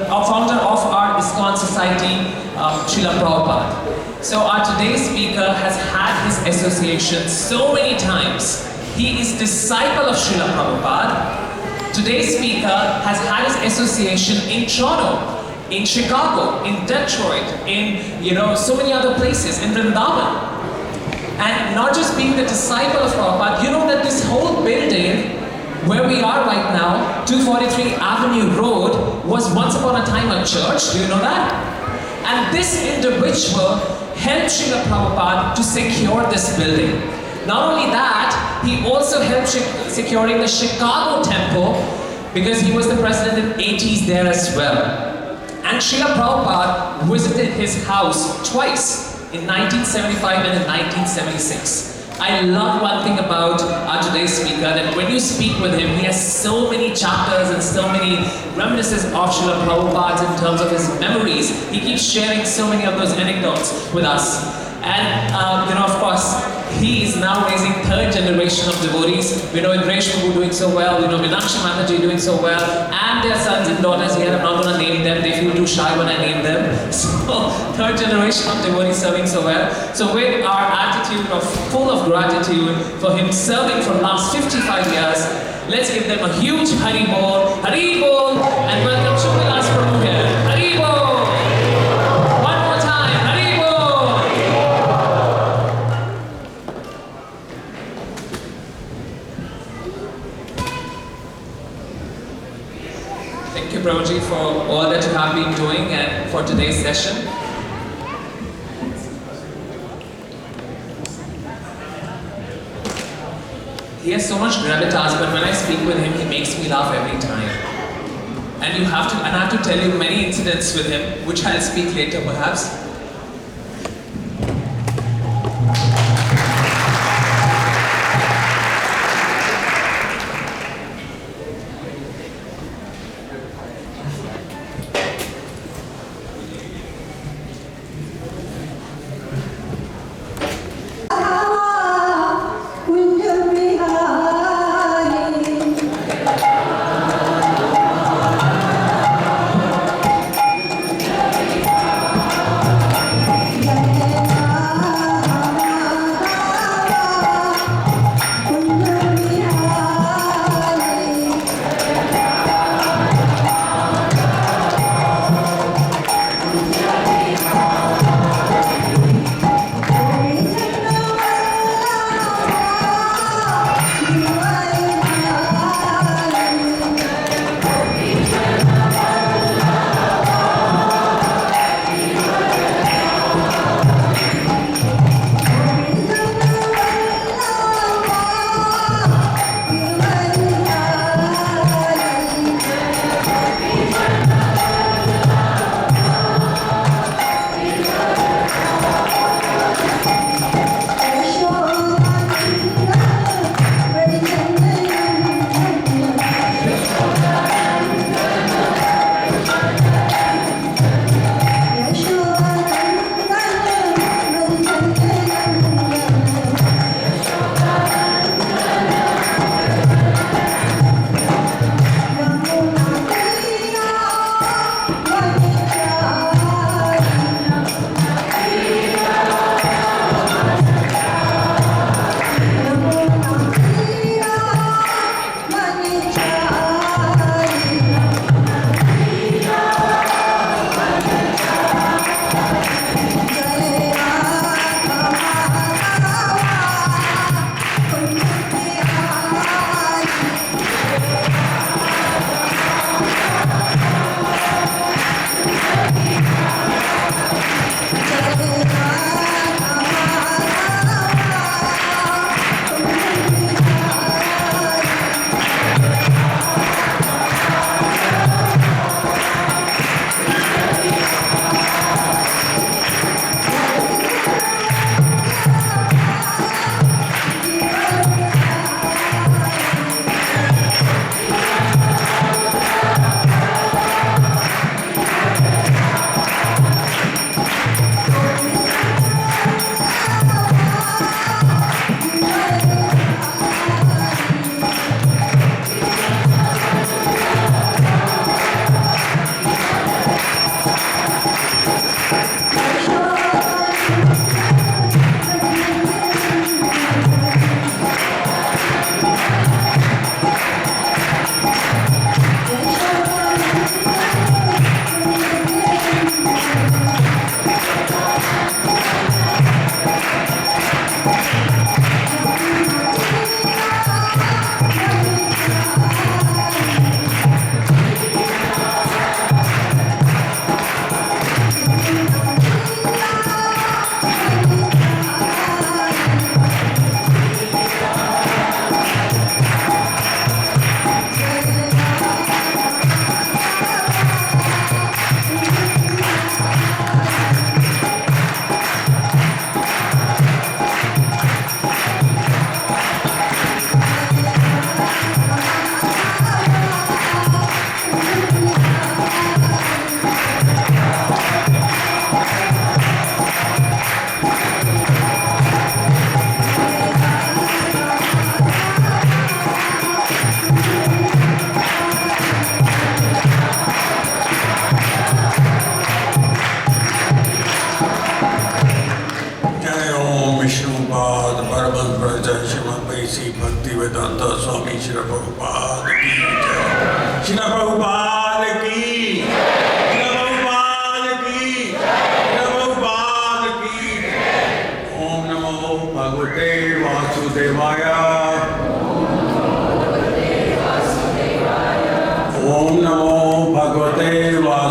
founder of our Iskcon society, Srila Prabhupada. So our today's speaker has had his association so many times. He is disciple of Srila Prabhupada. Today's speaker has had his association in Toronto, in Chicago, in Detroit, in so many other places, in Vrindavan. And not just being the disciple of Prabhupada, you know that this whole building where we are right now, 243 Avenue Road, was once upon a time a church. Do you know that? And this individual helped Srila Prabhupada to secure this building. Not only that, he also helped securing the Chicago temple because he was the president in the 80s there as well. And Srila Prabhupada visited his house twice, in 1975 and in 1976. I love one thing about our today's speaker, that when you speak with him, he has so many chapters and so many reminiscences of Srila Prabhupada in terms of his memories. He keeps sharing so many of those anecdotes with us. And of course, he is now raising third generation of devotees. We know Indresh Prabhu doing so well, Meenakshi Mataji doing so well, and their sons and daughters here. I'm not going to name them, they feel too shy when I name them. So, third generation of devotees serving so well. So with our attitude full of gratitude for him serving for the last 55 years, let's give them a huge Hari Bol, and welcome Subhavilas Prabhu here. Hari Bol! One more time, Hari Bol! Thank you, Prabhuji, for all that you have been doing and for today's session. He has so much gravitas, but when I speak with him, he makes me laugh every time. And I have to tell you many incidents with him, which I'll speak later perhaps.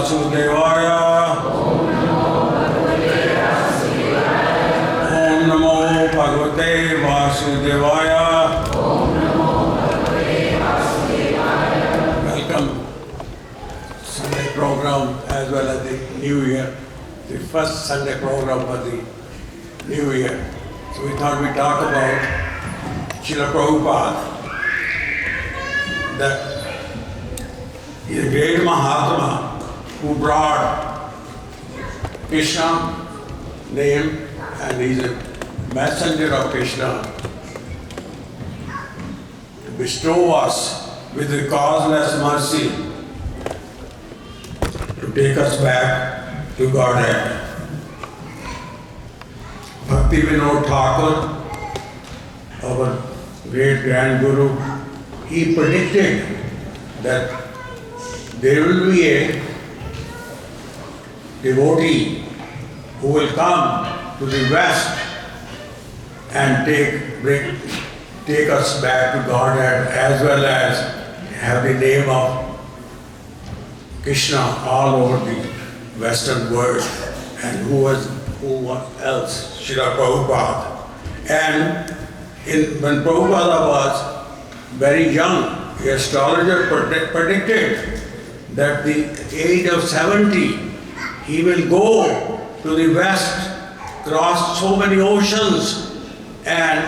Vasudevaya. Om Namo Bhagavate Vasudevaya. Welcome Sunday program as well as the New Year, the first Sunday program for the New Year. So we thought we'd talk about Srila Prabhupada, that he's a great Mahatma who brought Krishna name, and he's a messenger of Krishna to bestow us with the causeless mercy to take us back to Godhead. Bhakti Vinod Thakur, our great grand guru, he predicted that there will be a devotee who will come to the West and take us back to Godhead, as well as have the name of Krishna all over the Western world. And who was else? Srila Prabhupada. And when Prabhupada was very young, the astrologer predicted that at the age of 70, he will go to the West, cross so many oceans, and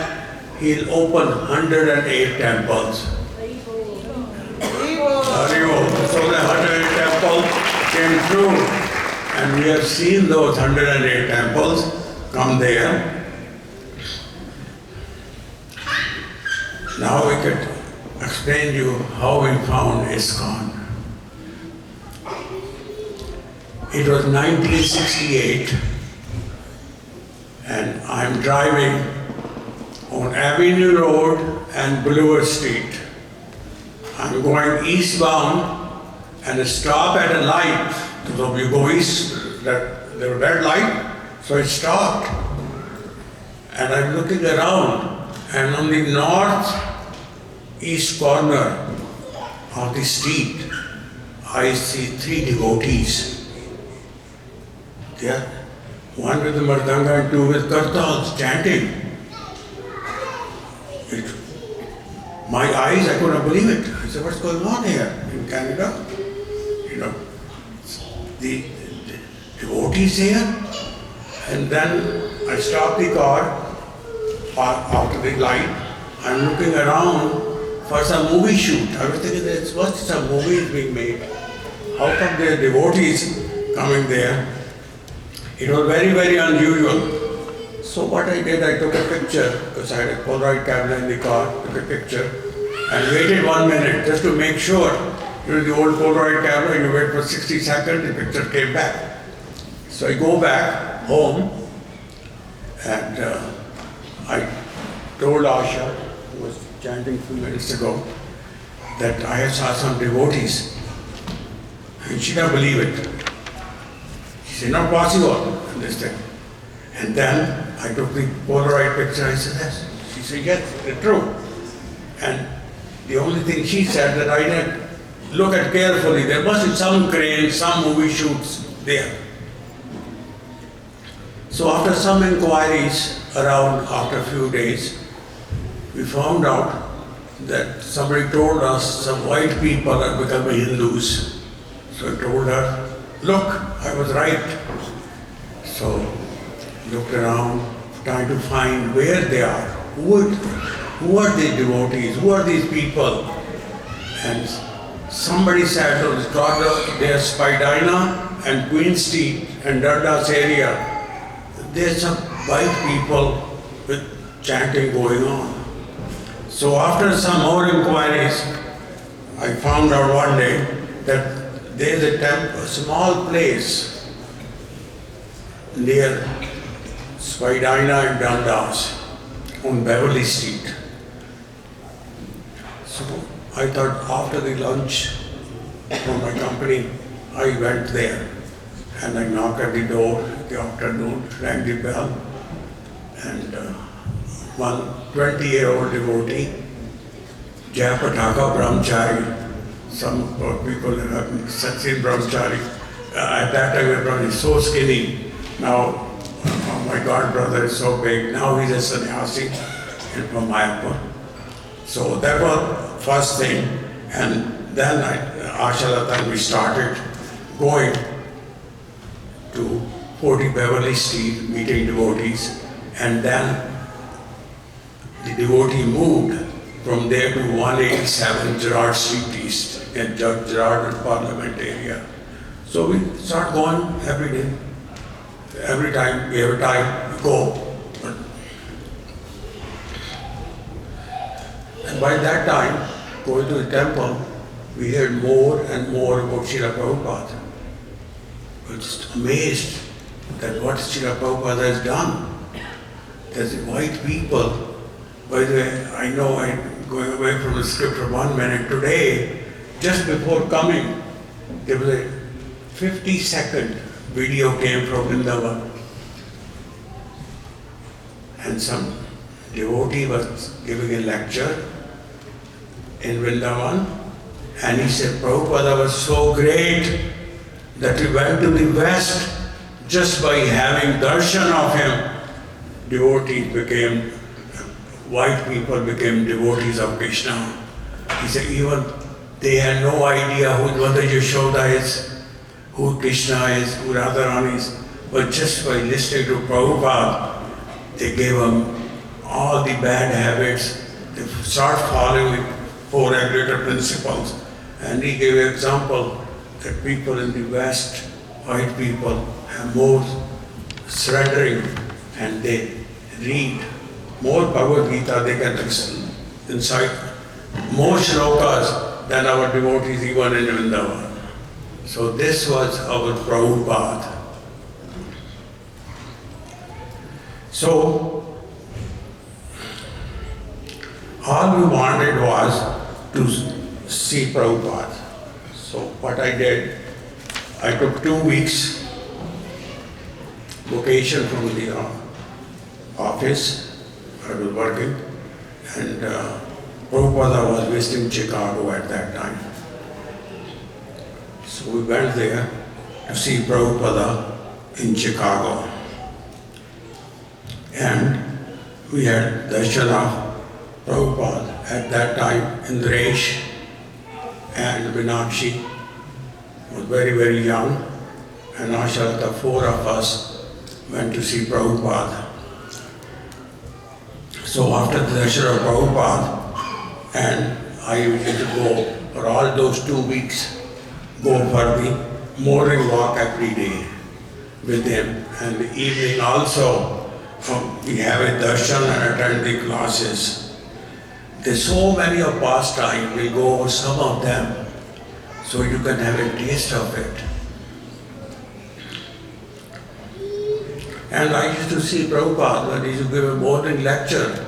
he'll open 108 temples. So the 108 temples came true, and we have seen those 108 temples come there. Now we could explain to you how we found Iskcon. It was 1968, and I'm driving on Avenue Road and Boulevard Street. I'm going eastbound and stop at a light. So you go east, the red light, so it stopped. And I'm looking around, and on the northeast corner of the street, I see 3 devotees. There, one with the mardanga and 2 with kartals chanting. My eyes, I couldn't believe it. I said, what's going on here in Canada? You know, the devotees here. And then I stopped the car after the light. I'm looking around for some movie shoot. I was thinking, what's some movie being made? How come there are devotees coming there? It was very, very unusual. So what I did, I took a picture, because I had a Polaroid camera in the car, took a picture, and waited 1 minute just to make sure. You know, the old Polaroid camera, you wait for 60 seconds, the picture came back. So I go back home, and I told Asha, who was chanting a few minutes ago, that I saw some devotees. And she didn't believe it. She said, not possible, and this thing. And then I took the Polaroid picture, I said, yes. She said, yes, it's true. And the only thing she said that I didn't look at carefully, there must be some crane, some movie shoots there. So after some inquiries around, after a few days, we found out that somebody told us some white people are becoming Hindus. So I told her, look, I was right. So looked around, trying to find where they are. Who are these devotees? Who are these people? And somebody said, there's Spadina and Queen Street and Dundas area. There's some white people with chanting going on. So after some more inquiries, I found out one day that there's a temple, a small place near Spadina and Dundas on Beverly Street. So I thought after the lunch from my company, I went there and I knocked at the door in the afternoon, rang the bell, and one 20-year-old devotee, Jayapataka Brahmachari, some people have seen Brahmachari, At that time, we were probably so skinny. Now, my god brother is so big. Now he's a sannyasi from Mayapur. So that was first thing. And then Ashalata, we started going to 40 Beverly Street, meeting devotees. And then the devotee moved from there to 187 Gerard Street East, in Gerard and Parliament area. So we start going every day. Every time we have time, we go. And by that time, going to the temple, we heard more and more about Srila Prabhupada. We were just amazed that what Srila Prabhupada has done. There's white people. By the way, I know I'm going away from the script for 1 minute. Today, just before coming, there was a 50-second video came from Vrindavan. And some devotee was giving a lecture in Vrindavan, and he said Prabhupada was so great that he went to the West just by having darshan of him. Devotees became, white people became devotees of Krishna. He said even they had no idea who Mother Yashoda is, who Krishna is, who Radharani is, but just by listening to Prabhupada, they gave them all the bad habits. They start following the 4 regulator principles. And he gave an example that people in the West, white people, have more surrendering, and they read more Bhagavad Gita, they can incite more shlokas than our devotees even in Vrindavan. So this was our Prabhupada. So all we wanted was to see Prabhupada. So what I did, I took 2 weeks vacation from the office. I was working, and Prabhupada was visiting Chicago at that time. So we went there to see Prabhupada in Chicago. And we had darshan of Prabhupada at that time. Indresh and Vinakshi was very, very young, and Ashalata, 4 of us went to see Prabhupada. So after the darshan of Prabhupada, and I used to go for all those 2 weeks, go for the morning walk every day with him, and the evening also we have a darshan and attend the classes. There's so many of pastime, we'll go over some of them so you can have a taste of it. And I used to see Prabhupada when he used to give a morning lecture.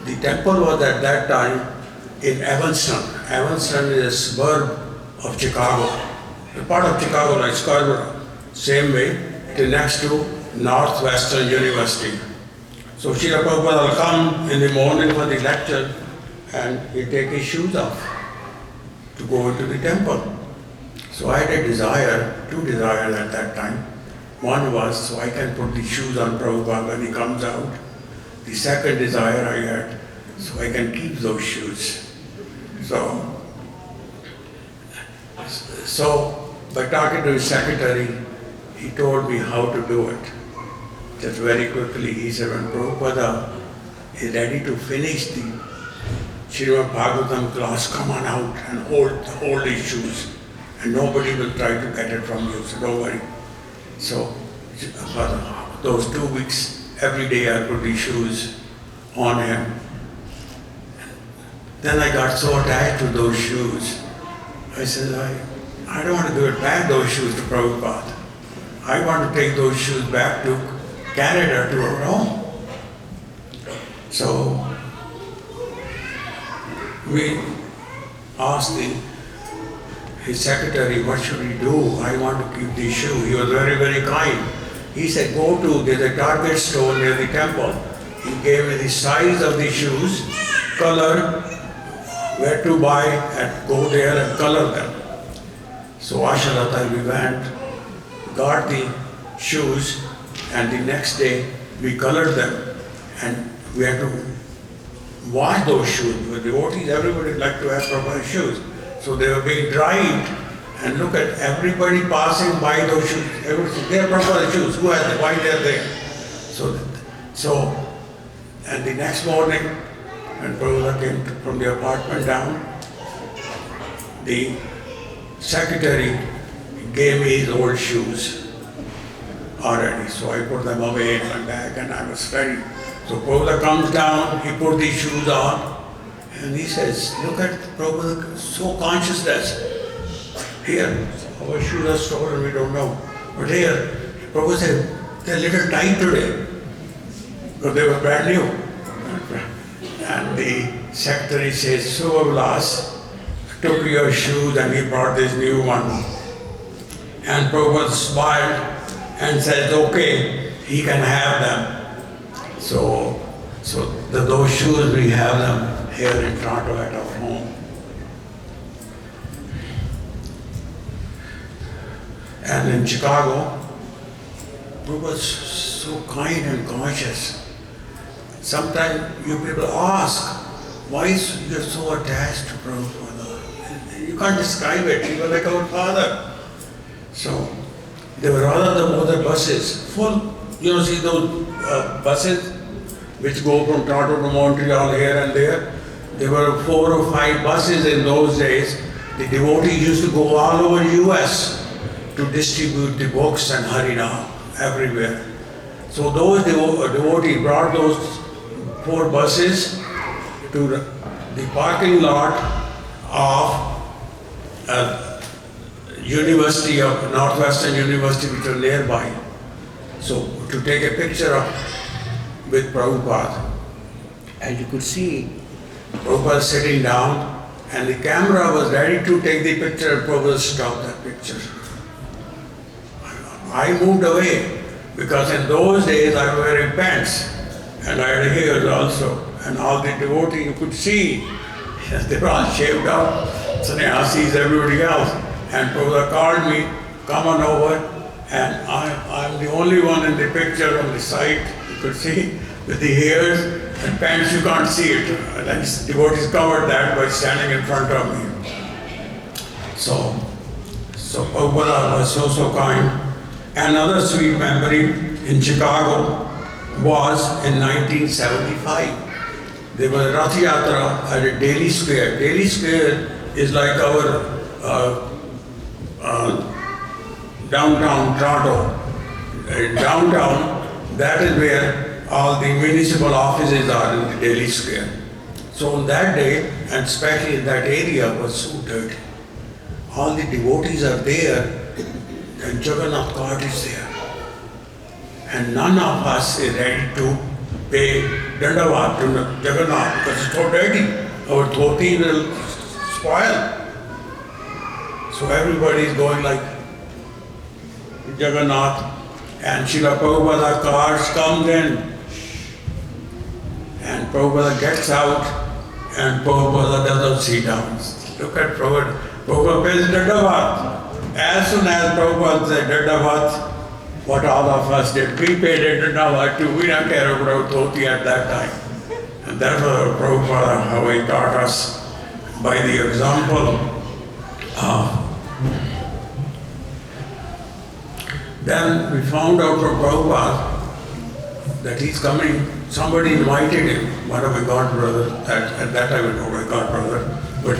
The temple was at that time in Evanston. Evanston is a suburb of Chicago. A part of Chicago like Scarborough. Same way, it is next to Northwestern University. So Srila Prabhupada will come in the morning for the lecture and he'll take his shoes off to go into the temple. So I had a desire, 2 desires at that time. One was so I can put the shoes on Prabhupada when he comes out. The second desire I had, so I can keep those shoes. So by talking to his secretary, he told me how to do it. Just very quickly, he said, when Prabhupada is ready to finish the Srimad Bhagavatam class, come on out and hold his shoes. And nobody will try to get it from you, so don't worry. So for those 2 weeks, every day I put these shoes on him. Then I got so attached to those shoes. I said, I don't want to give it back, those shoes, to Prabhupada. I want to take those shoes back to Canada, to our home. So we asked his secretary, what should we do? I want to keep these shoes. He was very, very kind. He said, there's a Target store near the temple. He gave me the size of the shoes, color, where to buy, and go there and color them. So Ashalata, we went got the shoes, and the next day we colored them, and we had to wash those shoes. With devotees, everybody liked to have proper shoes. So they were being dried, and look at everybody passing by those shoes. They are proper shoes. Who has them? Why they are there? So, and the next morning, when Prabhupada came from the apartment down, the secretary gave me his old shoes already. So I put them away in my bag and I was ready. So Prabhupada comes down, he put these shoes on, and he says, look at Prabhupada, so consciousness. Here, our shoes are stolen, we don't know. But here, Prabhupada said, they're a little tight today, because they were brand new. And the secretary says, Subhavilas took your shoes and he brought this new one. And Prabhupada smiled and said, okay, he can have them. So those shoes, we have them here in Toronto at our home. And in Chicago, Prabhupada was so kind and conscious. Sometimes you people ask, why you're so attached to Prabhupada? You can't describe it, you were like our father. So there were other buses, full, see those buses which go from Toronto to Montreal here and there. There were 4 or 5 buses in those days. The devotees used to go all over US to distribute the books and Harinam everywhere. So those devotees brought those 4 buses to the parking lot of University of Northwestern University, which was nearby. So to take a picture with Prabhupada. And you could see Prabhupada sitting down, and the camera was ready to take the picture, and Prabhupada stopped that picture. I moved away, because in those days I was wearing pants, and I had hairs also, and all the devotees you could see, they were all shaved up, sannyasis, everybody else. And Prabhupada called me, come on over, and I'm the only one in the picture on the side, you could see, with the hairs and pants, you can't see it. And the devotees covered that by standing in front of me. So Prabhupada was so kind. Another sweet memory in Chicago was in 1975. There was a Rath Yatra at a Daly Square. Daly Square is like our downtown Toronto. Downtown, that is where all the municipal offices are in the Daly Square. So on that day, and especially in that area, was so dirty. All the devotees are there, and Jagannath God is there. And none of us is ready to pay dandavat to Jagannath because it's so dirty. Our dhoti will spoil. So everybody is going like Jagannath, and Srila Prabhupada cars comes in, and Prabhupada gets out, and Prabhupada doesn't sit down. Look at Prabhupada. Prabhupada pays dandavat. As soon as Prabhupada said dandavat, what all of us did, we paid a dandavat too. We don't care about our dhoti at that time. And that was Prabhupada, how he taught us by the example. Then we found out from Prabhupada that he's coming. Somebody invited him, one of my godbrothers, at that time I know my godbrother, but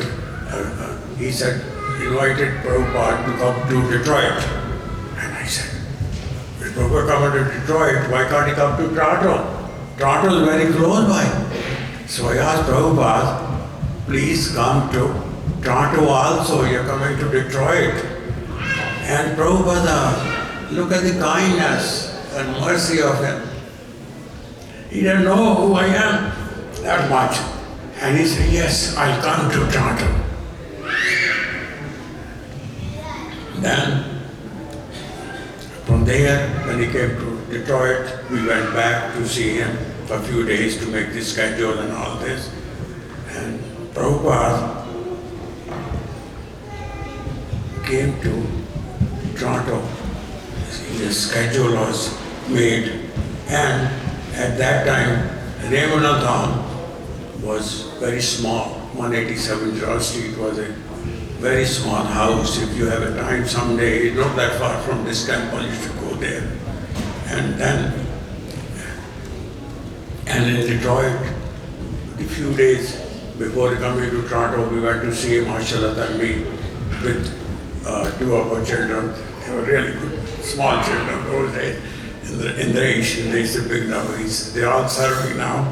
he said, invited Prabhupada to come to Detroit. And I said, if Prabhupada come to Detroit, why can't he come to Toronto? Toronto is very close by. So I asked Prabhupada, please come to Toronto also, you're coming to Detroit. And Prabhupada, look at the kindness and mercy of him. He didn't know who I am that much. And he said, yes, I'll come to Toronto. Then, from there, when he came to Detroit, we went back to see him for a few days to make the schedule and all this. And Prabhupada came to Toronto the schedule was made, and at that time, Ramanathan was very small. 187 George Street was a very small house. If you have a time someday, it's not that far from this temple, you should go there. And in Detroit, a few days before coming to Toronto, we went to see Mashallah and me with two of our children. They were really good, small children those days. In the Asian days, the big numbers. They're all serving now.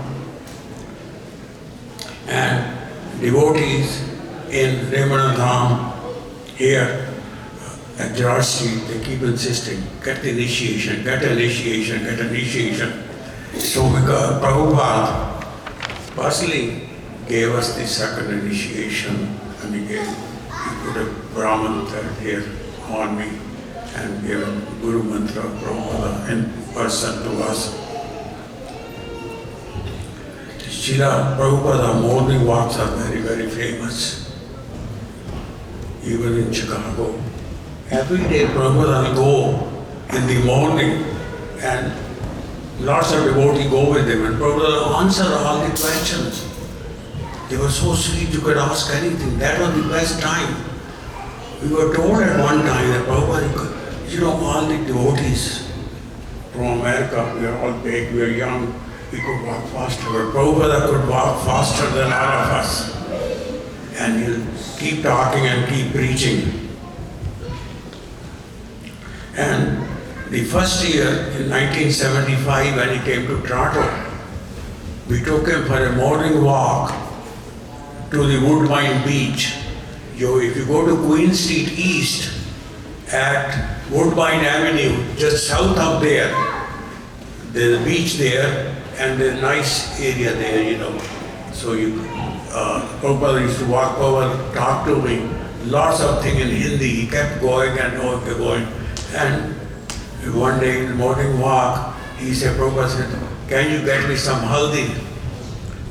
And devotees in Ramanathan here at George Street, they keep insisting, get initiation, get initiation, get initiation. So Prabhupada personally gave us the second initiation, and he put a Brahman here on me and gave a Guru Mantra of Prabhupada in person to us. Srila Prabhupada morning walks are very, very famous, even in Chicago. Every day Prabhupada will go in the morning and lots of devotees go with him, and Prabhupada answer all the questions. They were so sweet, you could ask anything. That was the best time. We were told at one time that Prabhupada, all the devotees from America, we are all big, we are young, we could walk faster, but Prabhupada could walk faster than all of us. And he'll keep talking and keep preaching. And the first year in 1975 when he came to Toronto, we took him for a morning walk to the Woodbine Beach. If you go to Queen Street East at Woodbine Avenue, just south of there, there's a beach there and there's a nice area there, So Prabhupada used to walk over, talk to me, lots of things in Hindi. He kept going and going. And one day in the morning walk, Prabhupada said, can you get me some haldi?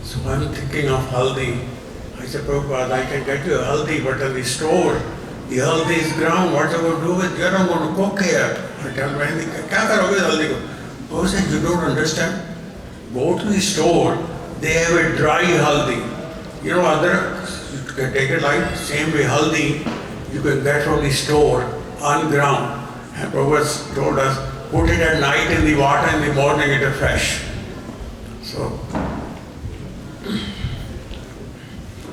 So I'm thinking of haldi. I said, Prabhupada, I can get you a haldi, but in the store, the haldi is ground. What are you going to do with it? You're not going to cook here. I tell him, kya karoge haldi? Prabhupada said, you don't understand. Go to the store, they have a dry haldi. You can take it like same way haldi you can get from the store on ground. And Prabhupada told us, put it at night in the water, in the morning it is fresh. So,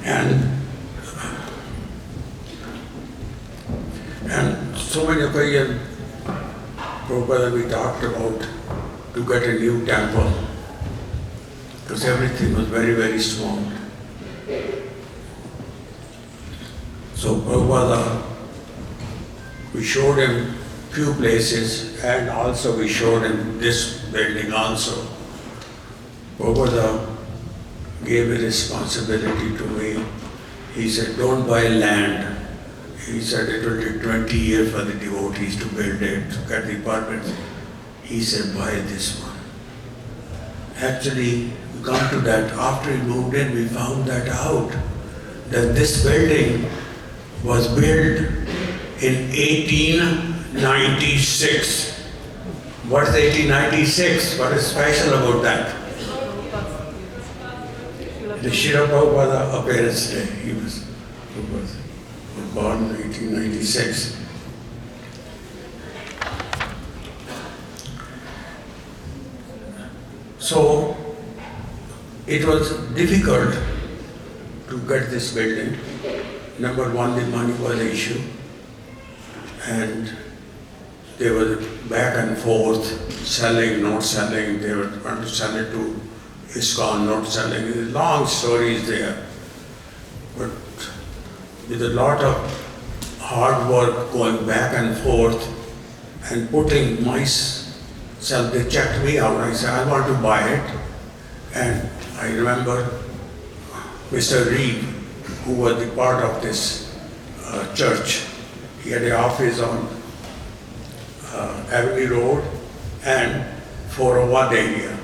and so many occasions, Prabhupada, we talked about to get a new temple, because everything was very, very small. So Prabhupada, we showed him few places, and also we showed him this building also. Prabhupada gave a responsibility to me. He said, don't buy land. He said it will take 20 years for the devotees to build it, to get the permits. He said, buy this one. Actually, we come to that, after he moved in, we found that out, that this building was built in 1896. What's 1896? What is special about that? The Srila Prabhupada appearance day. He was born in 1896. So it was difficult to get this building. Number one, the money was an issue, and they were back and forth, selling, not selling. They were trying to sell it to Iskcon, not selling. There's long stories there. But with a lot of hard work going back and forth and putting myself, they checked me out. I said, I want to buy it. And I remember Mr. Reed, who was the part of this church. He had an office on Avenue Road and 401 area.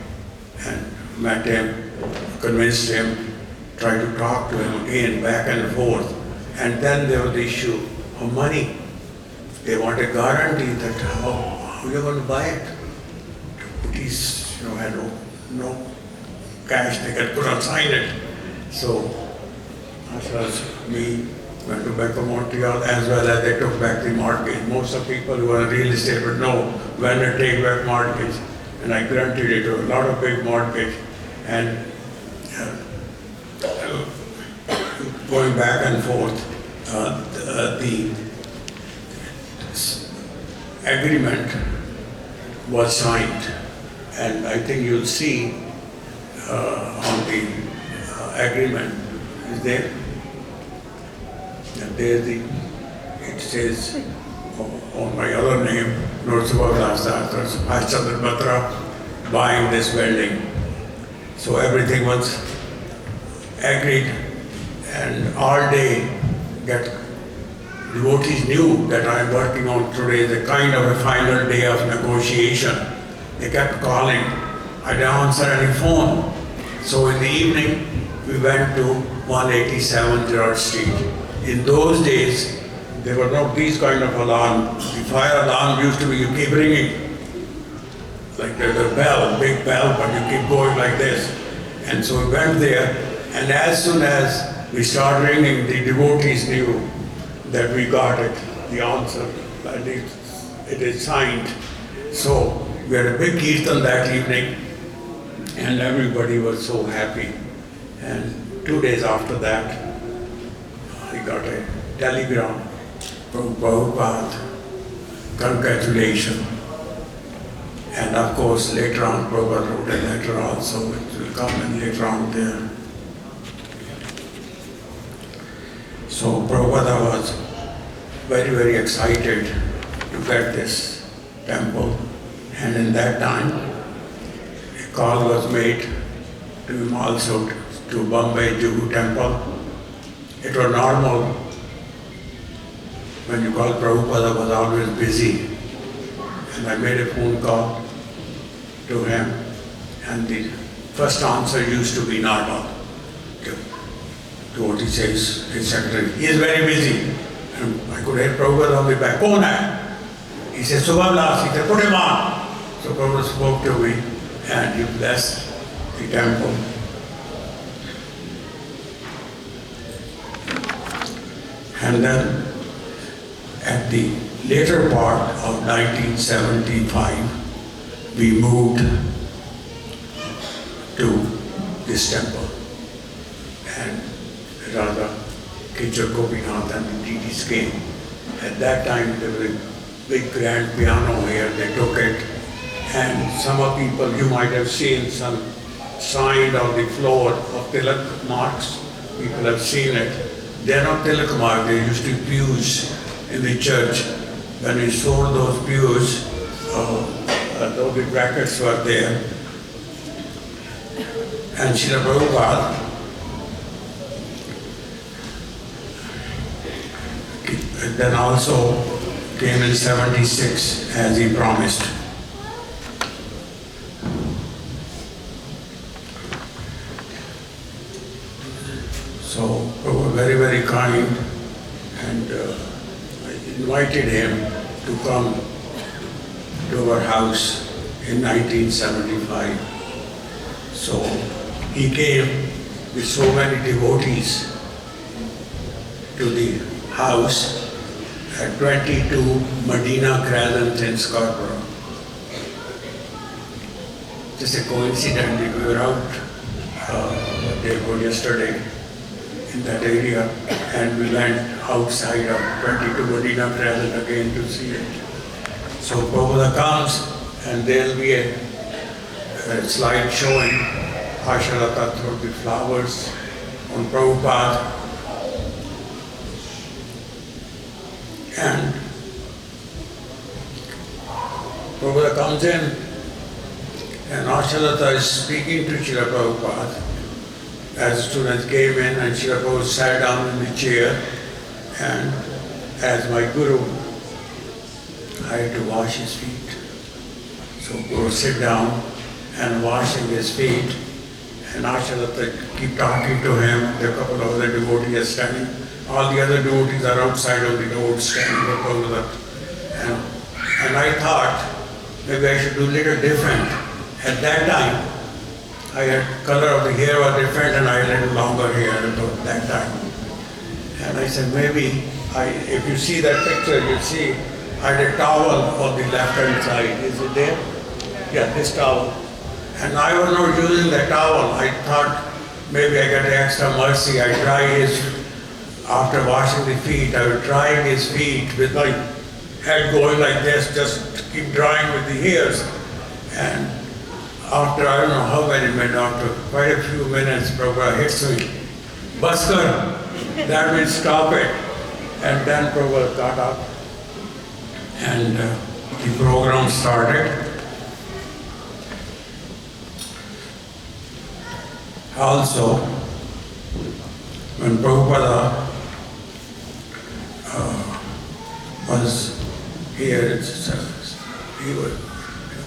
And met him, convinced him, tried to talk to him again, back and forth. And then there was the issue of money. They want a guarantee that how are you going to buy it? Devotees, had no cash, they could sign it. So, as well as me, went to Bank of Montreal, as well as they took back the mortgage. Most of the people who are in real estate would know when they take back mortgage. And I granted it to a lot of big mortgage. And going back and forth, the agreement was signed. And I think you'll see on the agreement, is there? And there's it says on my other name, Subhavilas, buying this building. So everything was agreed, and all day devotees knew that I'm working on today the kind of a final day of negotiation. They kept calling. I didn't answer any phone. So in the evening, we went to 187 Gerard Street. In those days, there were not these kind of alarms. The fire alarm used to be, you keep ringing. Like there's a bell, big bell, but you keep going like this. And so we went there, and as soon as we started ringing, the devotees knew that we got it, the answer, and it is signed. So we had a big kirtan that evening, and everybody was so happy. And 2 days after that, I got a telegram from Prabhupada, congratulations. And of course, later on, Prabhupada wrote a letter also, which will come in later on there. So Prabhupada was very, very excited to get this temple. And in that time, a call was made to him also to Bombay Juhu temple. It was normal when you call Prabhupada was always busy. And I made a phone call to him, and the first answer used to be normal. To what he says, his secretary, he is very busy. And I could hear Prabhupada on the back, "Kaun hai?" He said, "Subhavilas." He said, "Put him on." So Prabhupada spoke to me, and he blessed the temple. And then at the later part of 1975, we moved to this temple. And Radha, Kichar Gopinath and the DDs came. At that time, there was a big grand piano here, they took it. And some of people, you might have seen some sign on the floor of Tilak marks. People have seen it. They're not Tilak marks, they used to be pews in the church. When we sold those pews, though the brackets were there. And Srila Prabhupada then also came in 76 as he promised. So Prabhu was very, very kind, and I invited him to come to our house in 1975. So he came with so many devotees to the house at 22 Medina Crescent in Scarborough. Just a coincidence, we were out yesterday in that area, and we went outside of 22 Medina Crescent again to see it. So Prabhupada comes, and there'll be a slide showing Ashalata through the flowers on Prabhupada. And Prabhupada comes in, and Ashalata is speaking to Srila Prabhupada. As the students came in, and Srila Prabhupada sat down in the chair, and as my guru, I had to wash his feet. So Guru sit down and washing his feet, and Ashalata keep talking to him. There are a couple of other devotees are standing. All the other devotees are outside on the road standing for Prabhupada. And I thought maybe I should do a little different. At that time, I had color of the hair was different and I had a little longer hair at that time. And I said, maybe, if you see that picture, you see I had a towel on the left-hand side. Is it there? Yeah, this towel. And I was not using the towel. I thought maybe I got extra mercy. I dry after washing the feet, I would dry his feet with my head going like this, just to keep drying with the hairs. And after I don't know how many minutes, after quite a few minutes, Prabhupada hits me. Baskar, that means stop it. And then Prabhupada got up and the program started. Also, when Prabhupada was here,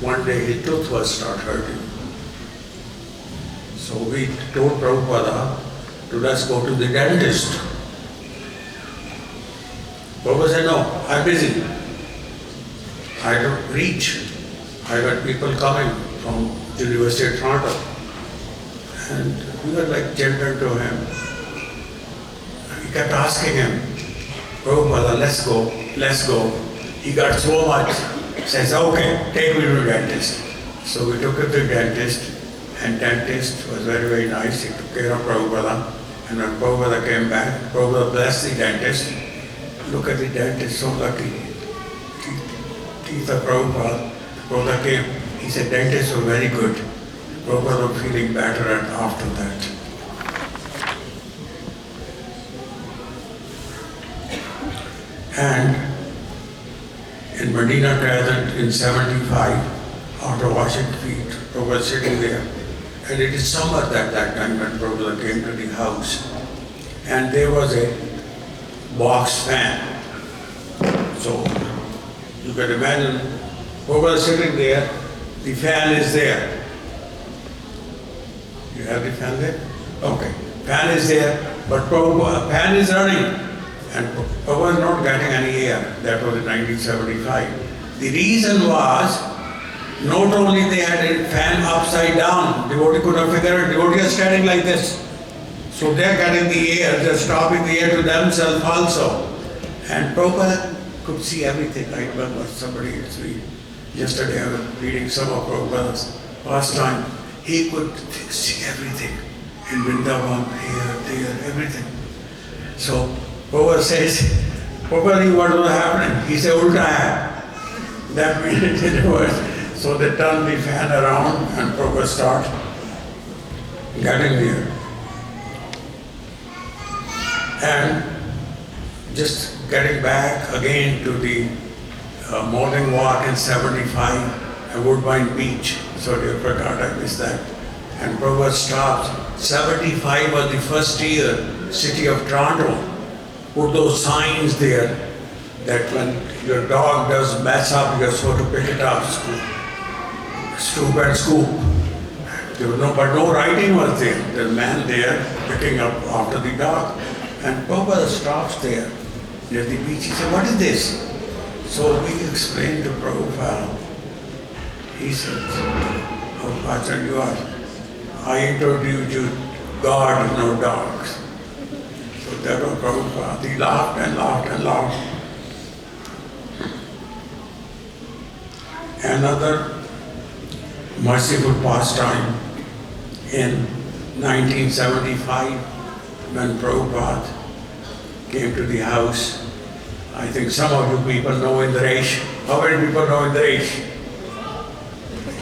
one day his tooth was start hurting. So we told Prabhupada to let's go to the dentist. Prabhupada said, no, I'm busy. I don't reach. I got people coming from the University of Toronto. And we were like gentle to him. We kept asking him, Prabhupada, let's go, let's go. He got so much, says, okay, take me to the dentist. So we took him to the dentist, and dentist was very, very nice. He took care of Prabhupada. And when Prabhupada came back, Prabhupada blessed the dentist. Look at the dentist, so lucky. Teeth of Prabhupada. Prabhupada came, he said, dentists were very good. Prabhupada was feeling better after that. And in Medina Desert in 75, after washing feet, Prabhupada was sitting there. And it is summer at that time when Prabhupada came to the house. And there was a box fan. So you can imagine Prabhupada sitting there, the fan is there. You have the fan there? Okay. Fan is there, but Prabhupada, fan is running. And Prabhupada was not getting any air. That was in 1975. The reason was, not only they had a fan upside down, devotee could not figure it, devotee is standing like this. So they're getting the air, they're stopping the air to themselves also. And Prabhupada could see everything. I remember somebody yesterday I was reading some of Prabhupada's past time. He could see everything. In Vrindavan, here, there, everything. So Prabhupada says, Prabhupada knew what was happening. He said, Ulta hai. That means it didn't work. So they turned the fan around and Prabhupada started getting there. And just getting back again to the morning walk in 75 at Woodbine Beach. Sorry, I forgot, I missed that. And Prabhupada stopped. 75 was the first year, city of Toronto put those signs there that when your dog does mess up, you're supposed to pick it up, stoop and scoop. There was but no writing was there. There's a man there picking up after the dog. And Prabhupada stops there near the beach. He said, what is this? So we explained to Prabhupada. He said, oh, Bhajan, you are. I introduced you God, no dogs. So that was Prabhupada. He laughed and laughed and laughed. Another merciful pastime in 1975 when Prabhupada came to the house. I think some of you people know Indresh. How many people know Indresh?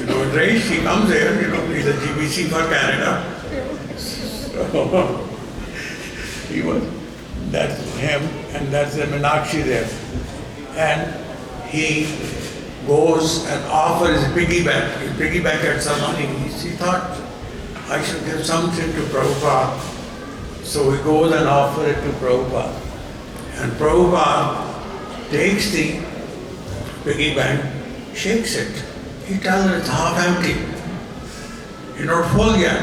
You know Indresh, he comes here, he's a GBC for Canada. So, that's him and that's the Meenakshi there. And he goes and offers piggy bank. He piggybacked some money. He thought, I should give something to Prabhupada. So he goes and offers it to Prabhupada. And Prabhupada takes the piggy bank, shakes it. He tells her it's half empty. You're not full yet.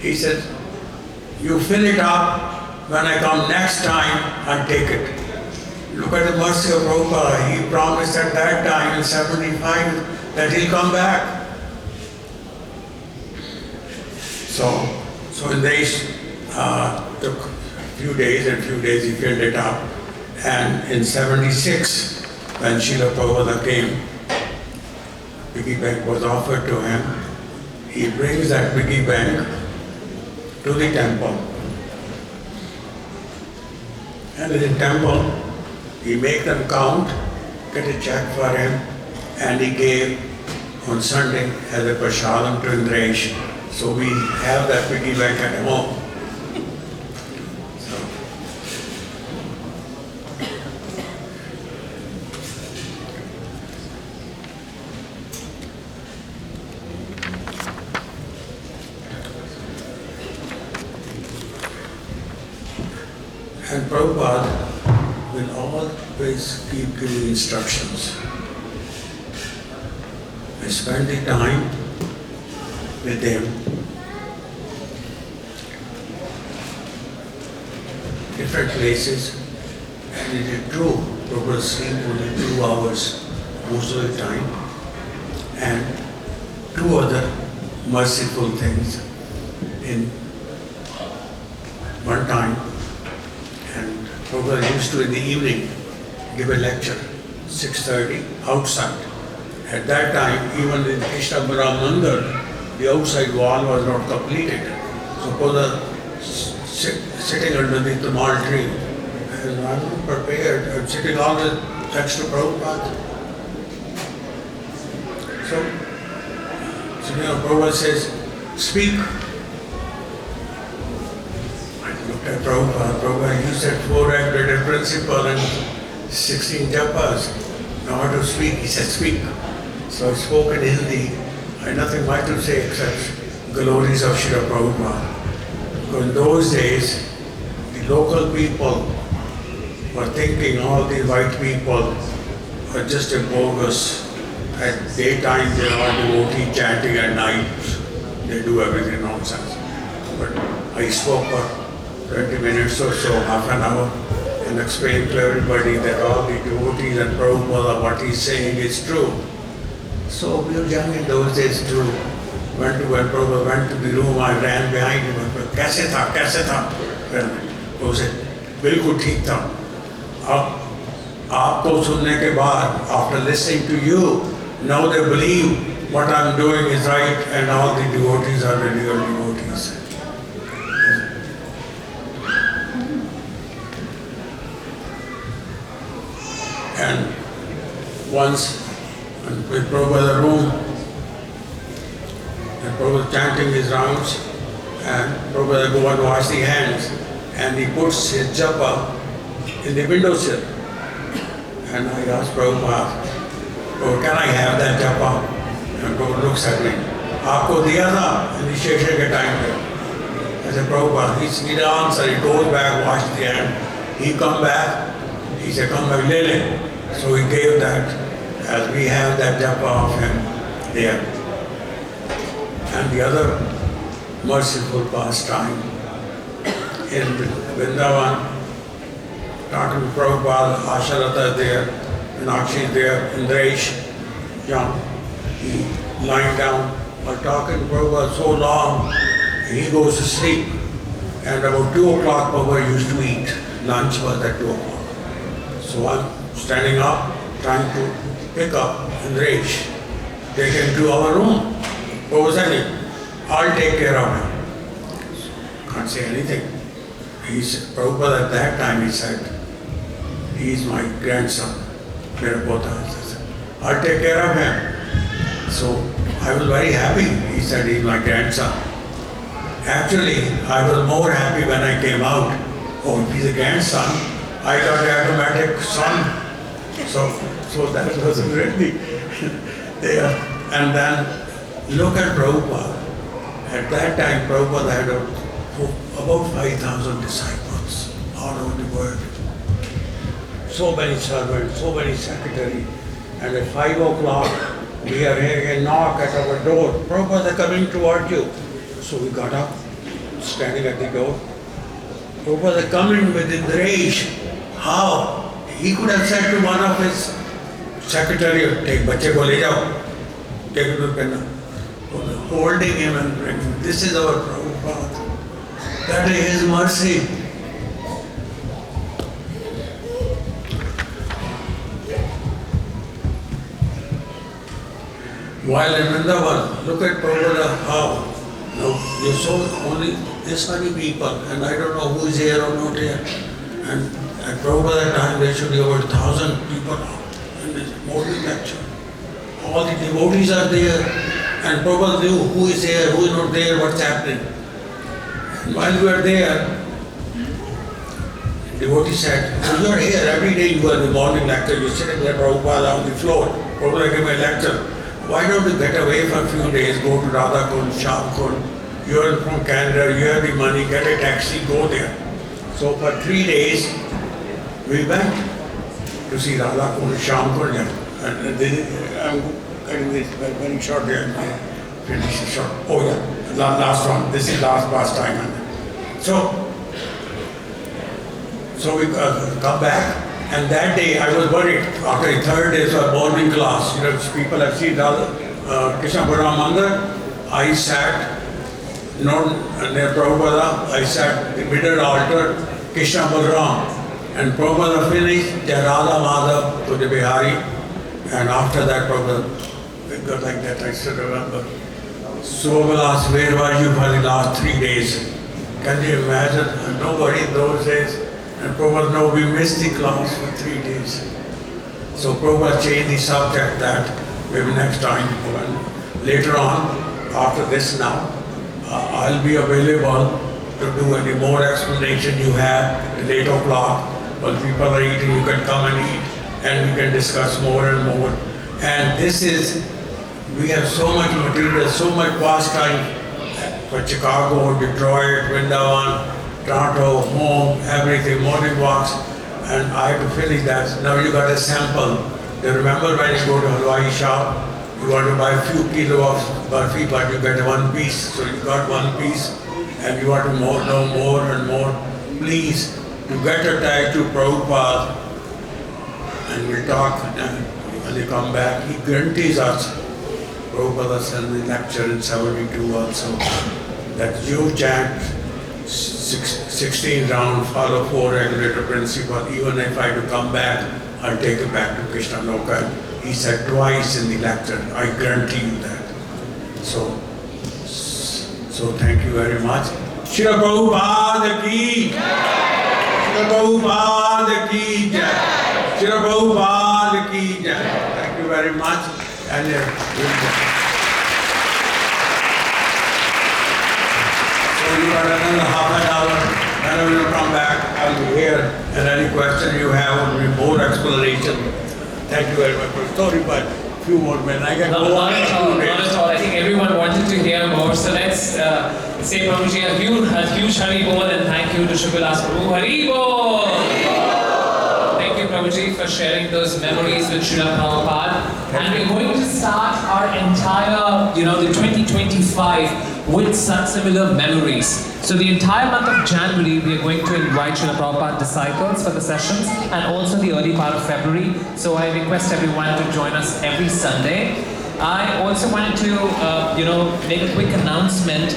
He says, you fill it up when I come next time and take it. Look at the mercy of Prabhupada. He promised at that time in 75, that he'll come back. So in this took a few days he filled it up. And in 76, when Srila Prabhupada came, piggy bank was offered to him. He brings that piggy bank to the temple. And in the temple, he make them count, get a check for him, and he gave on Sunday as a prasadam to Indresh. So we have that piggy bank at home. And Prabhupada will always keep giving instructions. I spend the time with him, different places, and it is true, Prabhupada sleep only 2 hours most of the time, and 2 other merciful things in one time. And Prabhupada used to in the evening give a lecture, 6:30 outside. At that time, even in Krishna Mandir, the outside wall was not completed. So Prabhupada sitting underneath the mal tree, and I'm not prepared. I'm sitting on the next to Prabhupada. So Prabhupada says, speak. Prabhupada, you said 400 principle and 16 japas. Now how to speak? He said, speak. So I spoke in Hindi. I had nothing much to say except glories of Srila Prabhupada. Because in those days, the local people were thinking all these white people are just a bogus. At daytime they are devotee chanting, at night they do everything nonsense. But I spoke for 20 minutes or so, half an hour, and explained to everybody that all the devotees and Prabhupada, what he's saying is true. So we were young in those days too. When Prabhupada went to the room, I ran behind him and said, "Kaise tha? Kaise tha?" Prabhupada said, "Bilkul theek tha. Aapko sunne ke baad, after listening to you, now they believe what I'm doing is right and all the devotees are the real devotees." And once, with Prabhupada room, and Prabhupada chanting his rounds, and Prabhupada go and wash the hands, and he puts his japa in the windowsill. And I asked Prabhupada, "Oh, can I have that japa?" And Prabhupada looks at me, "Aapko diya tha?" And he shakes ke time pe. I said, "Prabhupada," he didn't answer, he goes back, wash the hand, he come back, he said, "Come back, le le." So he gave that, as we have that japa of him there. And the other merciful pastime in Vrindavan, talking to Prabhupada, Asharata there, Meenakshi there, Indresh, young, he lying down, while talking to Prabhupada so long, he goes to sleep. And about 2 o'clock, Prabhupada used to eat. Lunch was at 2 o'clock. So I'm standing up, trying to pick up Indresh, take him to our room. Prabhupada said, "I'll take care of him." Can't say anything. Prabhupada at that time, he said, "He's my grandson, Prabhupada." "I'll take care of him." So I was very happy. He said, "He's my grandson." Actually, I was more happy when I came out. Oh, if he's a grandson, I got an automatic son. So that was really there. And then look at Prabhupada. At that time, Prabhupada had about 5,000 disciples all over the world. So many servants, so many secretaries. And at 5 o'clock, we are hearing a knock at our door. "Prabhupada coming toward you." So we got up, standing at the door. Prabhupada coming with Indresh. How? He could have said to one of his secretary, "Take bache ko le jao." take it to Penna. Holding him and bringing, this is our Prabhupada. That is his mercy. While in Vrindavan, look at Prabhupada, how you saw only this many people, and I don't know who is here or not here. And at Prabhupada time, there should be over 1,000 people in this morning lecture. All the devotees are there, and Prabhupada knew who is here, who is not there, what's happening. And while we were there, the devotee said, "You are here every day, you are in the morning lecture, you are sitting there, Prabhupada on the floor. Prabhupada gave me a lecture. Why don't you get away for a few days, go to Radhakund, Shyamkund, you are from Canada, you have the money, get a taxi, go there." So for 3 days, we went to see Radhakund, Shyamkund, and I'm cutting this very short there, finish it short. Oh yeah, last one, this is last time. So we come back. And that day I was worried. After the third day, so morning class, people have seen Krishna Balaram Mandir. I sat near Prabhupada. I sat in the middle altar, Krishna Balaram. And Prabhupada finished, Jai Radha Madhav to the Bihari. And after that, Prabhupada got like that, I still remember. Subhavilas, where were you for the last 3 days? Can you imagine? And nobody in those days. And Prabhupada, no, we missed the class for 3 days. So Prabhupada changed the subject that maybe next time. And later on, after this now, I'll be available to do any more explanation you have at 8 o'clock. While people are eating, you can come and eat and we can discuss more and more. And this is, we have so much material, so much pastime for Chicago, Detroit, Vrindavan, Toronto, home, everything, morning walks, and I have to finish that. Now you got a sample. You remember when you go to Halwai shop, you want to buy a few kilo of barfi, but you get one piece. So you got one piece, and you want to know more and more. Please, to get attached to Prabhupada, and we'll talk, and when they come back, he guarantees us. Prabhupada said in the lecture in 72 also, that you chant 16 round, follow 4 regulator principle. Even if I do come back, I'll take it back to Krishna Loka. He said twice in the lecture, I guarantee you that. So thank you very much. Srila Prabhupada ki jai. Srila Prabhupada ki jai. Srila Prabhupada ki jai. Thank you very much. And you got another half an hour, and I will come back, I'll be here, and any question you have will be more explanation. Thank you very much for the story, but a few more minutes. I can go on. Not at all. I think everyone wanted to hear more, so let's say Prabhuji a huge Hari Bol, and thank you to Subhavilas Prabhu. Hari Bol! Thank you Prabhuji for sharing those memories with Srila Prabhupada. And we're going to start our entire, the 2025 with such similar memories. So the entire month of January, we are going to invite Srila Prabhupada disciples for the sessions, and also the early part of February. So I request everyone to join us every Sunday. I also wanted to, make a quick announcement.